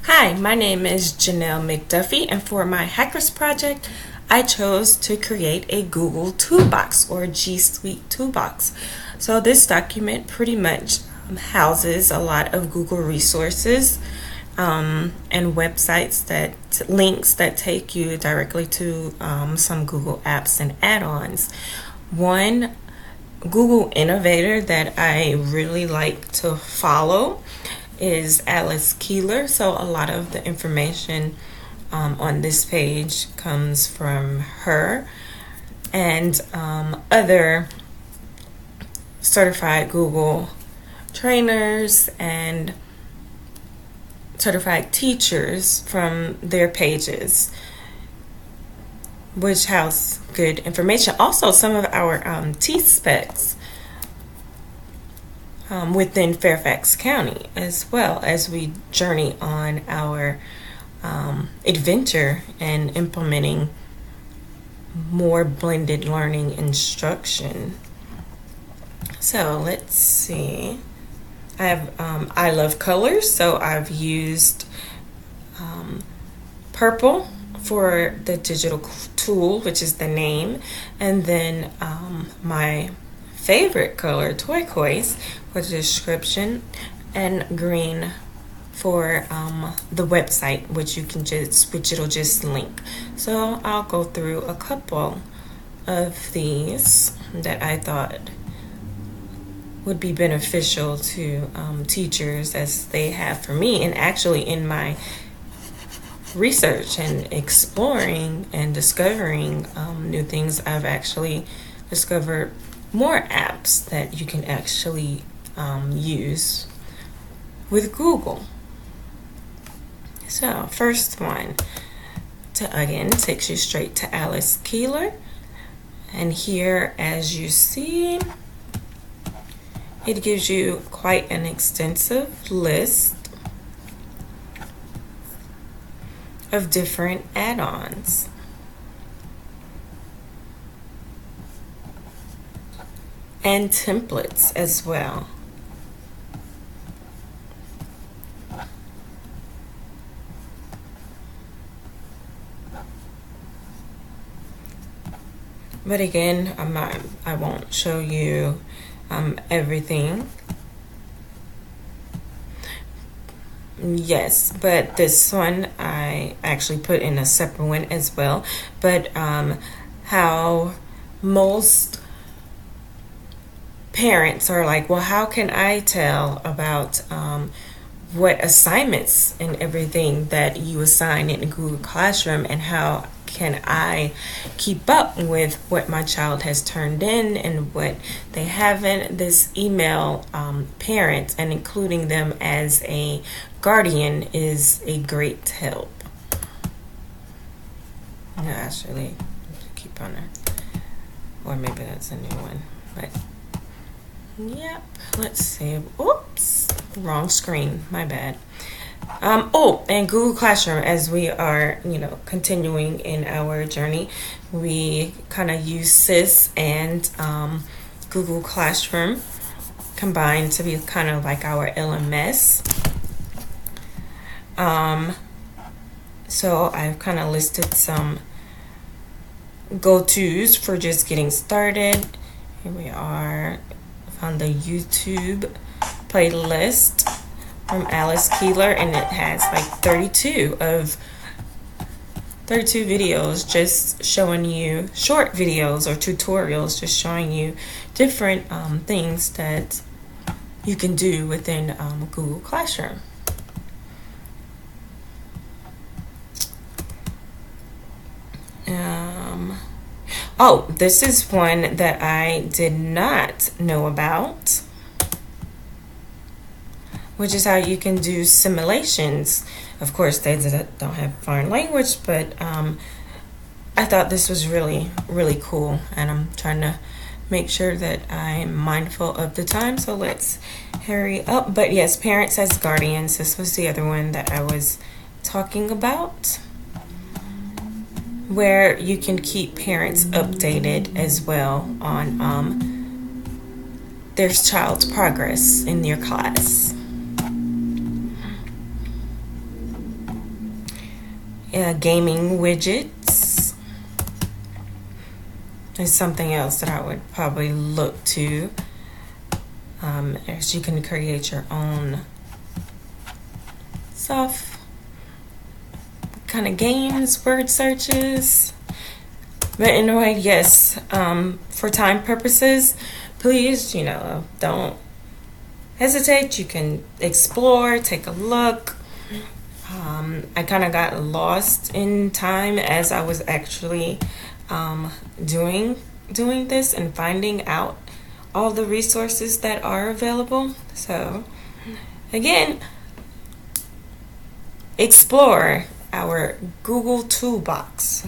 Hi, my name is Janelle McDuffie, and for my Hackers project, I chose to create a Google Toolbox or G Suite Toolbox. So this document pretty much houses a lot of Google resources and websites that links that take you directly to some Google apps and add-ons. One Google innovator that I really like to follow is Alice Keeler. So a lot of the information on this page comes from her and other certified Google trainers and certified teachers from their pages, which house good information. Also, some of our T-specs within Fairfax County, as well as we journey on our adventure and implementing more blended learning instruction. So let's see. I have I love colors, so I've used purple for the digital tool, which is the name, and then my favorite color, turquoise, for the description, and green for the website, which it'll just link. So I'll go through a couple of these that I thought would be beneficial to teachers, as they have for me. And actually, in my research and exploring and discovering new things, I've actually discovered more apps that you can actually use with Google. So first one again takes you straight to Alice Keeler, and here, as you see, it gives you quite an extensive list of different add-ons. And templates as well. But again, I won't show you everything. Yes, but this one I actually put in a separate one as well. But how most parents are like, well, how can I tell about what assignments and everything that you assign in Google Classroom, and how can I keep up with what my child has turned in and what they haven't? This email parents and including them as a guardian is a great help. No, actually, keep on there. Or maybe that's a new one. But yep, let's see. Oops, wrong screen. My bad. And Google Classroom, as we are, continuing in our journey, we kind of use SIS and Google Classroom combined to be kind of like our LMS. So I've kind of listed some go-tos for just getting started. Here we are on the YouTube playlist from Alice Keeler, and it has like 32 videos just showing you, short videos or tutorials just showing you different things that you can do within Google Classroom. This is one that I did not know about, which is how you can do simulations. Of course, they don't have foreign language, but I thought this was really, really cool, and I'm trying to make sure that I'm mindful of the time, so let's hurry up. But yes, Parents as Guardians, this was the other one that I was talking about, where you can keep parents updated as well on their child's progress in your class. gaming widgets is something else that I would probably look to, as you can create your own stuff, kind of games, word searches. But anyway, yes, for time purposes, please, don't hesitate. You can explore, take a look. I kind of got lost in time as I was actually doing this and finding out all the resources that are available. So again, explore our Google toolbox